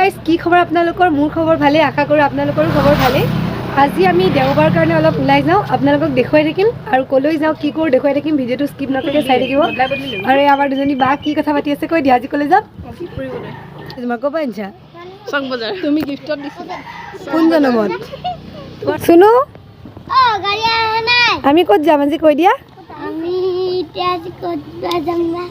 guys কি খবৰ আপোনালোকৰ মোৰ খবৰ ভালে আশা কৰোঁ আপোনালোকৰো খবৰ ভালে আজি আমি দেওবাৰ কাৰণে অলপ ওলাই যাওঁ আপোনালোকক দেখুৱাই থাকিম আৰু কলৈ যাওঁ কি কৰোঁ দেখুৱাই থাকিম ভিডিঅ'টো স্কিপ নকৰাকৈ চাই থাকিব আৰু আমাৰ দুজনী বা কি কথা পাতি আছে কৈ দিয়া আজি কলৈ যাম তোমাৰ ক'ৰ পৰা আনিছা চক বজাৰ তুমি গিফ্টত দিছিলা কোন জনমত শুনো আমি ক'ত যাম আজি কৈ দিয়া আমি এতিয়া আজি ক'ত যাম না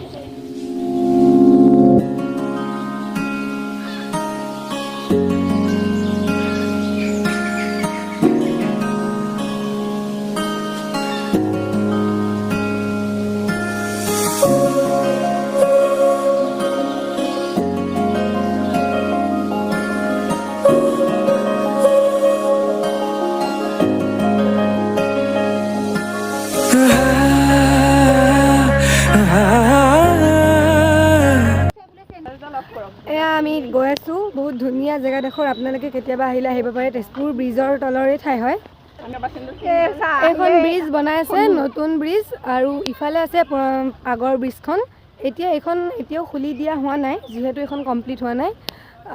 আমি গৈ আছোঁ বহুত ধুনীয়া জেগাডোখৰ আপোনালোকে কেতিয়াবা আহিলে আহিব পাৰে তেজপুৰ ব্ৰিজৰ তলৰে ঠাই হয় এইখন ব্ৰিজ বনাই আছে নতুন ব্ৰিজ আৰু ইফালে আছে আগৰ ব্ৰিজখন এতিয়া এইখন এতিয়াও খুলি দিয়া হোৱা নাই যিহেতু এইখন কমপ্লিট হোৱা নাই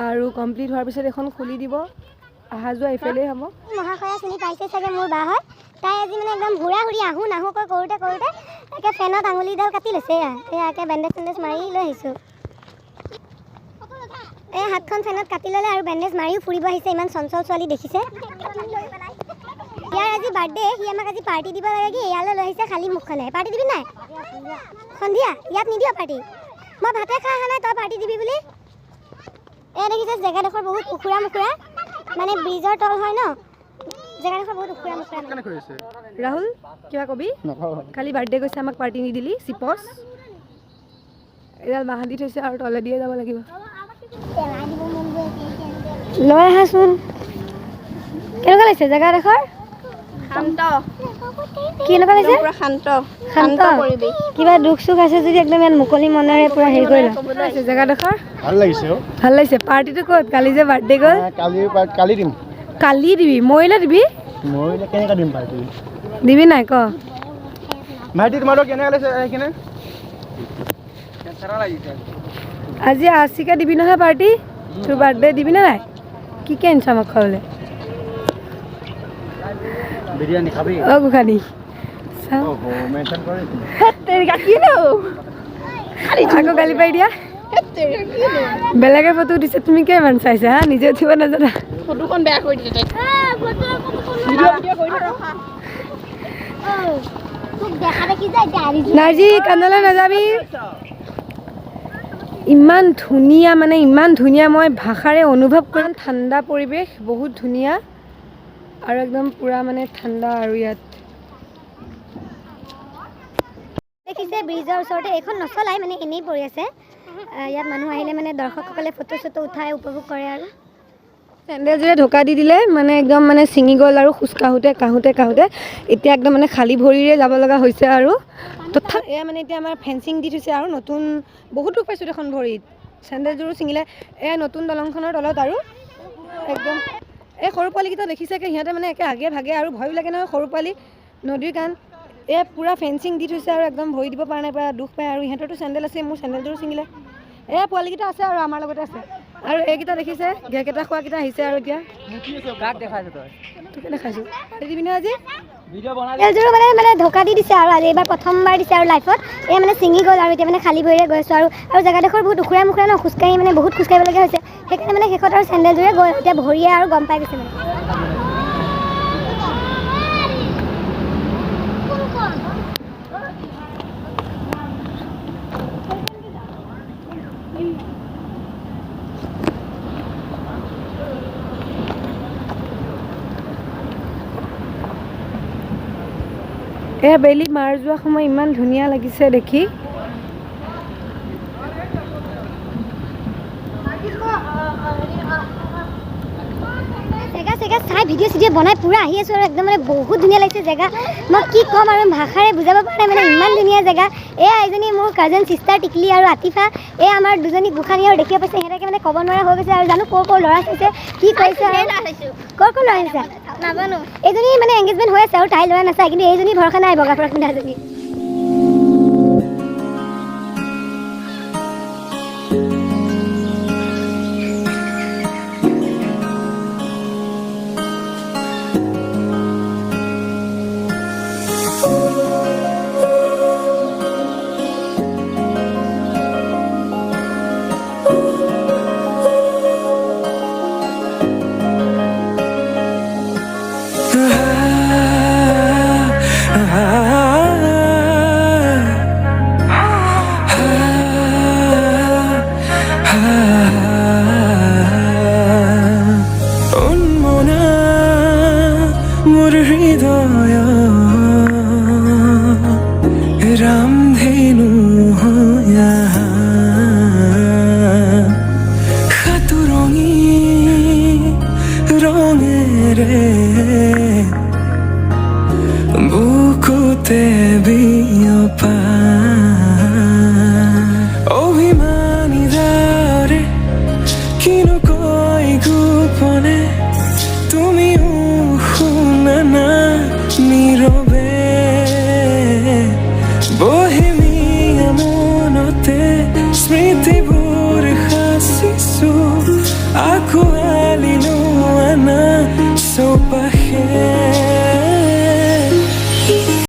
আৰু কমপ্লিট হোৱাৰ পিছত এইখন খুলি দিব অহা যোৱা ইফালেই হ'ব মহাশয়া চিনি পাইছে চাগে মোৰ বা হয় তাই আজি মানে একদম ঘূৰা ঘূৰি আহোঁ নাহোঁকৈ কৰোঁতে একে ফেনত আঙুলিডাল কাটি লৈছে একে বেণ্ডেজ চেণ্ডেজ মাৰি লৈ আহিছোঁ এই হাতখন ফেনত কাটি ল'লে আৰু বেণ্ডেজ মাৰিও ফুৰিব আহিছে ইমান চঞ্চল ছোৱালী দেখিছে ইয়াৰ আজি বাৰ্থডে সি আমাক আজি পাৰ্টি দিব লাগে কি ইয়ালৈ লৈ আহিছে খালী মুখখনে পাৰ্টি দিবি নাই সন্ধিয়া ইয়াত নিদিয় পাৰ্টি মই ভাতে খাই অহা নাই তই পাৰ্টি দিবি বুলি এয়া দেখিছে জেগাডোখৰ বহুত উখুৰা মুখুৰা মানে ব্ৰিজৰ তল হয় ন জেগাডোখৰ বহুত উখুৰা মুখুৰা ৰাহুল কিবা কবি কালি বাৰ্থডে গৈছে আমাক পাৰ্টি নিদিলি চিপছ এডাল বাঁহ দি থৈছে আৰু তলে দিয়ে যাব লাগিব লৈ আহাচোন কেনেকুৱা লাগিছে জেগাডোখৰ শান্ত কেনেকুৱা লাগিছে শান্ত কিবা দুখ চুখ আছে যদি একদম ইয়াত মুকলি মনেৰে পুৰা হেৰি কৰিলে জেগাডোখৰ ভাল লাগিছে পাৰ্টিটো ক'ত কালি যে বাৰ্থডে গ'ল কালি দিম কালি দিবি মৰিলে দিবি মৰিলে কেনেকৈ দিম পাৰ্টি দিবি নাই ক ভাইটি তোমাৰো কেনেকৈ লাগিছে এইখিনি আজি আশীকে দিবি নহয় পাৰ্টি তোৰ বাৰ্থডে দিবি নে নাই কি কি আনিছ আমাক খাবলৈ বিৰিয়ানী খাবি অ গোখানি আকৌ গালি পাৰি দিয়া বেলেগে ফটো দিছে তুমি কিমান চাইছা হা নিজে উঠিব নাজানা ফটোখন বেয়া কৰি দিলে নাৰ্জি কান্দলৈ নাযাবি ইমান ধুনীয়া মানে ইমান ধুনীয়া মই ভাষাৰে অনুভৱ কৰিম ঠাণ্ডা পৰিৱেশ বহুত ধুনীয়া আৰু একদম পুৰা মানে ঠাণ্ডা আৰু ইয়াত দেখিছে ব্ৰিজৰ ওচৰতে এইখন নচলাই মানে এনেই পৰি আছে ইয়াত মানুহ আহিলে মানে দৰ্শকসকলে ফটো চটো উঠাই উপভোগ কৰে আৰু চেণ্ডেলযোৰে ঢকা দি দিলে মানে একদম মানে ছিঙি গ'ল আৰু খোজ কাঢ়োঁতে এতিয়া একদম মানে খালী ভৰিৰে যাব লগা হৈছে আৰু তথাপি এয়া মানে এতিয়া আমাৰ ফেঞ্চিং দি থৈছে আৰু নতুন বহুত দুখ পাইছোঁ দেখোন ভৰিত চেণ্ডেলযোৰো ছিঙিলে এয়া নতুন দলংখনৰ তলত আৰু একদম এই সৰু পোৱালীকেইটা দেখিছেগৈ সিহঁতে মানে একে আগে ভাগে আৰু ভয়ো লাগে নহয় সৰু পোৱালী নদীৰ কাণ এয়া পূৰা ফেঞ্চিং দি থৈছে আৰু একদম ভৰি দিব পৰা নাই পৰা দুখ পায় আৰু ইহঁতৰতো চেণ্ডেল আছে মোৰ চেণ্ডেলযোৰো ছিঙিলে এয়া পোৱালীকেইটা আছে আৰু আমাৰ লগতে আছে আৰু এইকেইটা দেখিছে গেকেইটা খোৱাকেইটা আহিছে আৰু এতিয়া তোকে দেখাইছোঁ দিবি নহয় আজি এলযোৰো মানে ঢকা দি দিছে আৰু আজি এইবাৰ প্ৰথমবাৰ দিছে আৰু লাইফত এই মানে ছিঙি গ'ল আৰু এতিয়া মানে খালী ভৰিৰে গৈছোঁ আৰু জেগাডোখৰ বহুত উখুৰা মুখুৰা ন খোজকাঢ়ি মানে বহুত খোজকাঢ়িবলগীয়া হৈছে সেইকাৰণে মানে শেষত আৰু চেণ্ডেলযোৰে গ'ল এতিয়া ভৰিয়ে আৰু গম পাই গৈছে মানে এয়া বেলি মাৰ যোৱা সময় ইমান ধুনীয়া লাগিছে দেখি জেগা চাই ভিডিঅ' চিডিঅ' বনাই পূৰা আহি আছোঁ আৰু একদম মানে বহুত ধুনীয়া লাগিছে জেগা মই কি ক'ম আৰু ভাষাৰে বুজাব পৰা নাই মানে ইমান ধুনীয়া জেগা এয়া এজনী মোৰ কাজিন চিষ্টাৰ টিকলি আৰু আতিফা এই আমাৰ দুজনী গোসাঁনী আৰু দেখিব পাইছে সিহঁতে মানে ক'ব নোৱাৰা হৈ গৈছে আৰু জানো ক'ৰ ল'ৰা চাইছে কি কৰিছে আৰু ক'ৰ ল'ৰা আহিছে নাজানো এইজনী মানে এংগেজমেণ্ট হৈ আছে আৰু তাই ল'ৰা নাচায় কিন্তু এইজনী ভৰসা নাই বগা ফ্ৰক পিন্ধাজনী ৰে বুকুতে বিয়পা অভিমানী দৰে কিনো কৈ গোপনে তুমিও শুনা না নীৰৱে বহেমিয়া মনতে স্মৃতিবোৰ